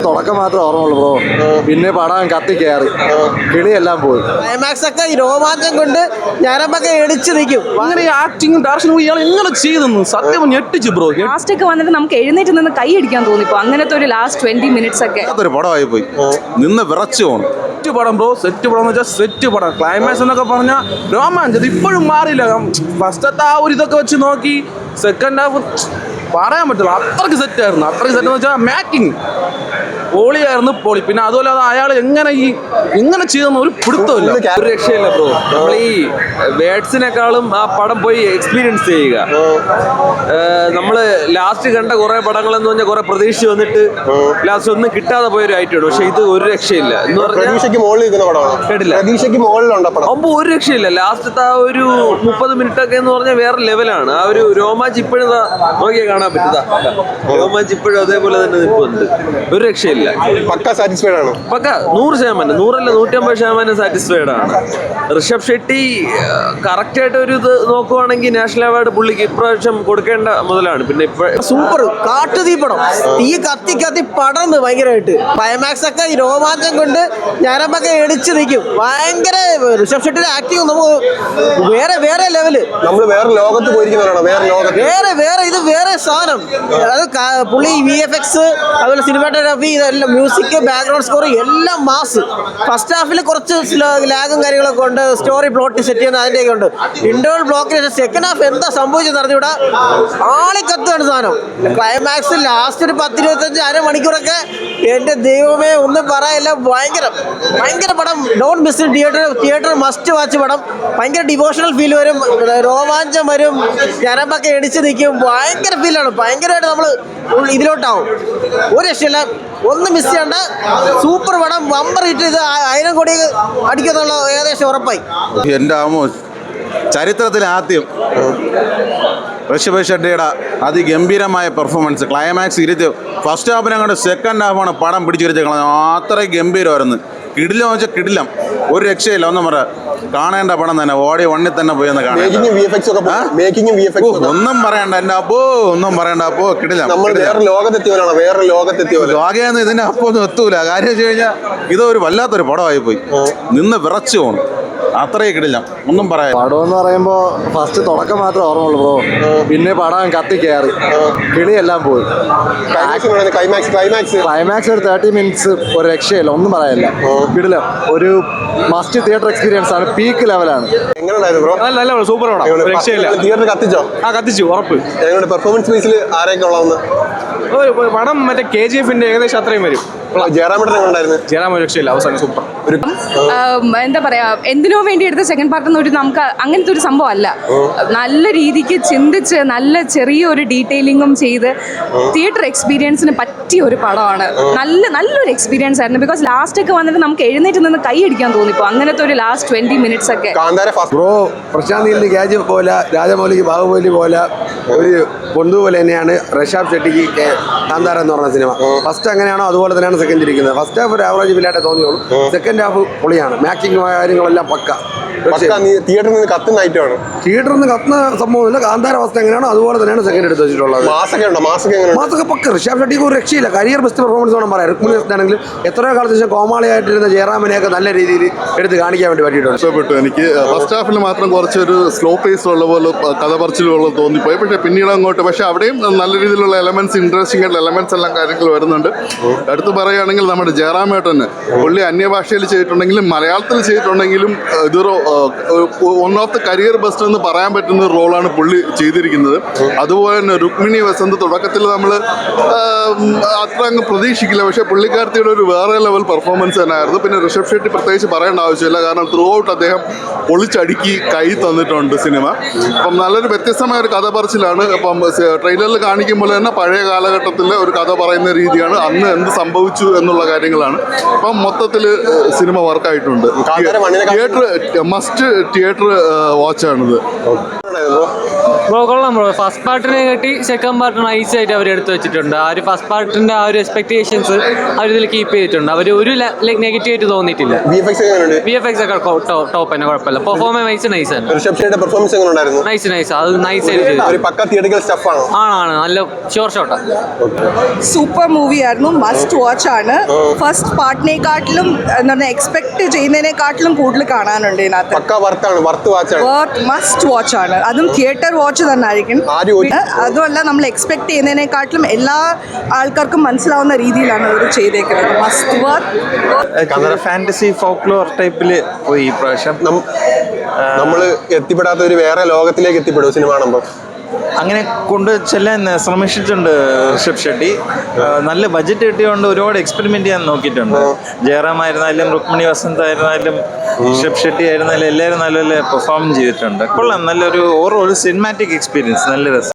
തുടക്കം മാത്രമേ ഓർമ്മയുള്ളൂ ബ്രോ. പിന്നെ പടം കത്തി കയറി കിളിയെല്ലാം പോയി. ക്ലൈമാക്സ് ഒക്കെ രോമാഞ്ചം കൊണ്ട് ഞാനൊക്കെ എടിച്ചു നിൽക്കും. അങ്ങനെ ആക്ടിങ്ങും ഡയറക്ഷനും ഇയാൾ എങ്ങനെ ചെയ്തെന്ന് സത്യം ഞെട്ടിച്ചു ബ്രോ. ലാസ്റ്റ് ഒക്കെ വന്നിട്ട് നമുക്ക് എഴുന്നേറ്റ് നിന്ന് കൈ അടിക്കാൻ തോന്നിപ്പോ അങ്ങനത്തെ ഒരു ലാസ്റ്റ് 20 minutes ഒക്കെ ഒരു പടമായി പോയി നിന്ന് വിറച്ചു പോകണം. സെറ്റ് പടം ബ്രോ, സെറ്റ് പടം എന്ന് വെച്ചാൽ സെറ്റ് പടം. ക്ലൈമാക്സ് എന്നൊക്കെ പറഞ്ഞാൽ രോമാഞ്ചം ഇപ്പോഴും മാറിയില്ല. ഫസ്റ്റത്തെ ആ ഒരു ഇതൊക്കെ വെച്ച് നോക്കി സെക്കൻഡ് ഹാഫ് പറയാൻ പറ്റില്ല, അത്രയ്ക്ക് സെറ്റായിരുന്നു. അത്രയ്ക്ക് സെറ്റ് എന്ന് വെച്ചാൽ മേക്കിംഗ് പൊളിയായിരുന്നു, പൊളി. പിന്നെ അതുപോലെ അയാൾ എങ്ങനെ ചെയ്തെന്ന് ഒരു പിടുത്തമില്ല. ഒരു രക്ഷയില്ല ബ്രോ. നമ്മൾ ഈ വേർഡ്സിനേക്കാളും ആ പടം പോയി എക്സ്പീരിയൻസ് ചെയ്യുക. നമ്മള് ലാസ്റ്റ് കണ്ട കുറെ പടങ്ങൾ എന്ന് പറഞ്ഞാൽ കുറെ പ്രതീക്ഷ വന്നിട്ട് ലാസ്റ്റ് ഒന്നും കിട്ടാതെ പോയൊരു ഐറ്റമാണ്. പക്ഷെ ഇത് ഒരു രക്ഷയില്ല എന്ന് പറഞ്ഞാൽ കേട്ടില്ല, അപ്പൊ ഒരു രക്ഷയില്ല. ലാസ്റ്റത്തെ ആ ഒരു 30 minute ഒക്കെ എന്ന് പറഞ്ഞാൽ വേറെ ലെവലാണ്. ആ ഒരു രോമാഞ്ച് ഇപ്പോഴും നോക്കിയാൽ കാണാൻ പറ്റുക. രോമാഞ്ച് ഇപ്പോഴും അതേപോലെ തന്നെ നിൽപ്പുണ്ട്. ഒരു രക്ഷയില്ല. പക്ക സാറ്റിസ്ഫൈഡ് ആണ്. പക്ക 100%, 100% 150% സാറ്റിസ്ഫൈഡ് ആണ്. ഋഷഭ് ഷെട്ടി കറക്റ്റ് ആയിട്ട് ഒരു ഇത് നോക്കുവാണെങ്കിൽ നാഷണൽ അവാർഡ് പുള്ളിക്ക് ഇപ്രാവശ്യം കൊടുക്കേണ്ട മുതലാണ്. പിന്നെ സൂപ്പർ കാട്ടുതീ പടം, തീ കത്തി കത്തി പടർന്ന് ഭയങ്കരമായിട്ട്. ക്ലൈമാക്സ് ഒക്കെ രോമാഞ്ചം കൊണ്ട് ഞാനൊക്കെ എടിച്ചു നിൽക്കും. ഭയങ്കര ഋഷഭ് ഷെട്ടിയുടെ ആക്ടിങ് നമുക്ക് വേറെ ലെവല്. നമ്മൾ വേറെ ലോകത്ത് പോയിരിക്കുന്നവരാണ്. വേറെ ഇത് വേറെ സാധനം. അത് പുള്ളി VFX അതുപോലെ സിനിമാറ്റോഗ്രാഫി ഇതെല്ലാം, മ്യൂസിക്, ബാക്ക്ഗ്രൗണ്ട് സ്കോർ എല്ലാം മാസ്. ഫസ്റ്റ് ഹാഫിൽ കുറച്ച് ലാഗും കാര്യങ്ങളൊക്കെ ഉണ്ട്, സ്റ്റോറി പ്ലോട്ട് സെറ്റ് ചെയ്യുന്ന അതിൻ്റെയൊക്കെ ഉണ്ട്. ഇന്റർവൽ ബ്ലോക്കിന് സെക്കൻഡ് ഹാഫ് എന്താ സംഭവിച്ചെന്ന് അറിഞ്ഞൂടാ, ആളിക്കത്താണ് സാധനം. ക്ലൈമാക്സ് ലാസ്റ്റ് ഒരു 10-25 അരമണിക്കൂറൊക്കെ എന്റെ ദൈവമേ ഒന്നും പറയല്ല. ഭയങ്കര പടം. Don't miss theatre must watch പടം. ഭയങ്കര ഡിവോഷണൽ ഫീൽ വരും, രോമാഞ്ചം വരും, ഞരമ്പൊക്കെ എടിച്ച് നിൽക്കും. ഭയങ്കര ഫീലാണ്. ഭയങ്കരമായിട്ട് നമ്മൾ ഇതിലോട്ടാവും. ഒരു രക്ഷയില്ല, ഒന്നും മിസ് ചെയ്യണ്ട. സൂപ്പർ പടം, ബമ്പർ ഹിറ്റ്. ഇത് 1000 കോടി അടിക്കുന്നുള്ള ഏകദേശം ഉറപ്പായി. എൻ്റെ ആമോ, ചരിത്രത്തിൽ ആദ്യം ഋഷഭ് ഷെട്ടിയുടെ അതിഗംഭീരമായ പെർഫോമൻസ്. ക്ലൈമാക്സ് ഇരുത്തി ഫസ്റ്റ് ഹാഫിനെ കണ്ട് സെക്കൻഡ് ഹാഫാണ് പടം പിടിച്ചിരിച്ച് കളഞ്ഞത്. അത്രയും ഗംഭീരമായിരുന്നു. കിടിലം വെച്ചാൽ കിടിലം, ഒരു രക്ഷയില്ല. ഒന്നും പറ, കാണേണ്ട പടം തന്നെ. ഓടി വണ്ണിൽ തന്നെ പോയി ഒന്ന് കാണാം. ഒന്നും പറയണ്ട എൻ്റെ അപ്പോ, ഒന്നും പറയണ്ട അപ്പോ. കിടിലം. ലോകയെന്ന് ഇതിന്റെ അപ്പോ ഒന്നും എത്തൂല. കാര്യം വെച്ച് കഴിഞ്ഞാൽ ഇതൊരു വല്ലാത്തൊരു പടമായി പോയി നിന്ന് വിറച്ചു പോകണം. അത്രയും കിടില്ല, ഒന്നും പറയാം. പടം എന്ന് പറയുമ്പോ ഫസ്റ്റ് തുടക്കം മാത്രമേ ഓർമ്മയുള്ളൂ ബ്രോ. പിന്നെ പടം കത്തി കയറി കിളിയെല്ലാം പോയി. ക്ലൈമാക്സ് ഒരു 30 minutes ഒരു രക്ഷയില്ല, ഒന്നും പറയാനില്ല. കിടില, ഒരു മസ്റ്റ് തിയേറ്റർ എക്സ്പീരിയൻസ് ആണ്. പീക്ക് ലെവലാണ്. നല്ല സൂപ്പർ പടം, രക്ഷയില്ല. തിയേറ്റർ കത്തിച്ചോ? കത്തിച്ചു, ഉറപ്പ്. പെർഫോമൻസ് ബേസിൽ ആരെയൊക്കെ ഉള്ളതെന്ന് പടം മറ്റേ KGF-ന്റെ ഏകദേശം അത്രയും വരും. ജയറാം രക്ഷയില്ല, അവസാനം സൂപ്പർ. എന്താ പറയാ, എന്തിനോ വേണ്ടി എടുത്ത സെക്കൻഡ് പാർട്ട് ഒരു നമുക്ക് അങ്ങനത്തെ ഒരു സംഭവം അല്ല. നല്ല രീതിക്ക് ചിന്തിച്ച് നല്ല ചെറിയൊരു ഡീറ്റെയിലിങ്ങും ചെയ്ത് തിയേറ്റർ എക്സ്പീരിയൻസിന് പറ്റിയ ഒരു പടമാണ്. നല്ലൊരു എക്സ്പീരിയൻസ് ആയിരുന്നു. ബിക്കോസ് ലാസ്റ്റ് ഒക്കെ വന്നിട്ട് നമുക്ക് എഴുന്നേറ്റ് നിന്ന് കൈ അടിക്കാൻ തോന്നിപ്പോ അങ്ങനത്തെ ഒരു ലാസ്റ്റ് 20 minutes ഒക്കെ. ബ്രോ, പ്രശാന്ത് നീലിന് KGF പോലെ, രാജമൗലിക്ക് ബാഹുബലി പോലെ ഒരു പൊന്തു പോലെ തന്നെയാണ് ഋഷഭ് ഷെട്ടിക്ക് കാന്താര എന്ന് പറഞ്ഞ സിനിമ. ഫസ്റ്റ് എങ്ങനെയാണോ അതുപോലെ തന്നെയാണ് സെക്കൻഡ് ഇരിക്കുന്നത്. ഫസ്റ്റ് ഹാഫ് ഒരു ആവറേജ് ഫില്ലായിട്ട് തോന്നിയുള്ളൂ. സെക്കൻഡ് ഹാഫ് പൊളിയാണ്. മേക്കിംഗ് കാര്യങ്ങളെല്ലാം പക്ക. തിയേറ്ററിൽ നിന്ന് കത്തുന്ന ഐറ്റമാണ്. തിയേറ്ററിൽ നിന്ന് കത്തുന്ന സംഭവമില്ല. കാന്താര അവസ്ഥ എങ്ങനെയാണോ അതുപോലെ തന്നെയാണ് സെക്കൻഡ് എടുത്ത് വെച്ചിട്ടുള്ളത്. മാസൊക്കെ പക്ക. ഋഷഭ് ഷെട്ടിക്ക് ഒരു രക്ഷയില്ല. കരിയർ ബെസ്റ്റ് പെർഫോമൻസ് വേണം പറയാം. രുക്മിണി ആണെങ്കിലും എത്രയോ കാലത്തിന് ശേഷം കോമാളിയായിട്ടിരുന്ന ജയറാമിനെയൊക്കെ നല്ല രീതിയിൽ എടുത്ത് കാണിക്കാൻ വേണ്ടി പറ്റിയിട്ടുണ്ട്. ഇഷ്ടപ്പെട്ടു. എനിക്ക് ഫസ്റ്റ് ഹാഫിൽ മാത്രം കുറച്ചൊരു സ്ലോ പേസ് ഉള്ള പോലെ കഥ പറച്ചിലുള്ള തോന്നിപ്പോയി. പക്ഷേ പിന്നീട് അങ്ങോട്ട് പക്ഷേ അവിടെയും നല്ല രീതിയിലുള്ള എലമെന്റ്സ്, ഇൻട്രസ്റ്റിംഗ് ആയിട്ടുള്ള എലമെന്റ്സ് എല്ലാം കാര്യങ്ങൾ വരുന്നുണ്ട്. എടുത്ത് പറയുകയാണെങ്കിൽ നമ്മുടെ ജയറാമേട്ടന് പുള്ളി അന്യഭാഷയിൽ ചെയ്തിട്ടുണ്ടെങ്കിലും മലയാളത്തിൽ ചെയ്തിട്ടുണ്ടെങ്കിലും ഇതൊരു one of the career best എന്ന് പറയാൻ പറ്റുന്ന ഒരു റോളാണ് പുള്ളി ചെയ്തിരിക്കുന്നത്. അതുപോലെ തന്നെ രുക്മിണി വസന്ത് തുടക്കത്തിൽ നമ്മൾ അത്ര അങ്ങ് പ്രതീക്ഷിക്കില്ല, പക്ഷേ പുള്ളിക്കാരത്തിയുടെ ഒരു വേറെ ലെവൽ പെർഫോമൻസ് തന്നെയായിരുന്നു. പിന്നെ ഋഷഭ് ഷെട്ടി പ്രത്യേകിച്ച് പറയേണ്ട ആവശ്യമില്ല, കാരണം ത്രൂ ഔട്ട് അദ്ദേഹം പൊളിച്ചടുക്കി കൈ തന്നിട്ടുണ്ട് സിനിമ. അപ്പം നല്ലൊരു വ്യത്യസ്തമായ ഒരു കഥ പറച്ചിലാണ്. അപ്പം ട്രെയിലറിൽ കാണിക്കുമ്പോൾ തന്നെ പഴയ കാലഘട്ടത്തിൽ ഒരു കഥ പറയുന്ന രീതിയാണ്, അന്ന് എന്ത് സംഭവിച്ചു എന്നുള്ള കാര്യങ്ങളാണ്. അപ്പം മൊത്തത്തിൽ സിനിമ വർക്കായിട്ടുണ്ട്. തിയേറ്റർ മസ്റ്റ് തിയേറ്റർ വാച്ചാണിത്. ബ്രോ കൊള്ളാം ബ്രോ. ഫസ്റ്റ് പാർട്ടിനെ കാട്ടി സെക്കൻഡ് പാർട്ട് നൈസ് ആയിട്ട് അവർ എടുത്തു വെച്ചിട്ടുണ്ട്. ആ ഒരു ഫസ്റ്റ് പാർട്ടിന്റെ ആ ഒരു എക്സ്പെക്ടേഷൻസ് അവർ ഇതിൽ കീപ്പ് ചെയ്തിട്ടുണ്ട്. അവർ ഒരു നെഗറ്റീവ് ആയിട്ട് തോന്നിയിട്ടില്ല. VFX ഒക്കെ ടോപ്പ് തന്നെ, കുഴപ്പമില്ല. പെർഫോമൻസ് നൈസ് ആണ്. പെർഫോമൻസ് എങ്ങനെ ഉണ്ടായിരുന്നു? നൈസ് അത് നൈസ് ആയിട്ട് ചെയ്തു. ഒരു പക്ക തിയേറ്ററിക്കൽ സ്റ്റഫ് ആണോ? ആണ് നല്ല ഷോർട്ട് ഷോട്ടാണ്. സൂപ്പർ മൂവിയായിരുന്നു, മസ്റ്റ് വാച്ച് ആണ്. ഫസ്റ്റ് പാർട്ടിനെക്കാട്ടിലും എന്താ പറയുക, എക്സ്പെക്ട് ചെയ്യുന്നതിനെക്കാട്ടിലും കൂടുതൽ കാണാനുണ്ട് ഇതിനകത്ത്. പക്ക വർത്താണ്, വർത്ത് വാച്ചാണ്. മസ്റ്റ് വാച്ച് ആണ്, അതും തിയേറ്റർ വാച്ച് തന്നെ ആയിരിക്കും. അതുമല്ല, നമ്മൾ എക്സ്പെക്ട് ചെയ്യുന്നതിനെക്കാട്ടിലും എല്ലാ ആൾക്കാർക്കും മനസ്സിലാവുന്ന രീതിയിലാണ് അവർ ചെയ്തേക്കുന്നത്. Must watch. ഫാന്റസി ഫോക്ലോർ ടൈപ്പിൽ പോയി ഈ പ്രാവശ്യം. നമ്മൾ എത്തിപ്പെടാത്ത ഒരു വേറെ ലോകത്തിലേക്ക് എത്തിപ്പെടും സിനിമ കാണുമ്പോൾ. അങ്ങനെ കൊണ്ട് ചെല്ലാൻ ശ്രമിച്ചിട്ടുണ്ട് ഋഷഭ് ഷെട്ടി. നല്ല ബഡ്ജറ്റ് കിട്ടിയതുകൊണ്ട് ഒരുപാട് എക്സ്പെരിമെന്റ് ചെയ്യാൻ നോക്കിയിട്ടുണ്ട്. ജയറാം ആയിരുന്നാലും രുക്മിണി വസന്ത് ആയിരുന്നാലും ഋഷഭ് ഷെട്ടി ആയിരുന്നാലും എല്ലാവരും നല്ല പെർഫോം ചെയ്തിട്ടുണ്ട്. കൊള്ളാം, നല്ലൊരു ഓവറോൾ സിനിമാറ്റിക് എക്സ്പീരിയൻസ്, നല്ല രസം.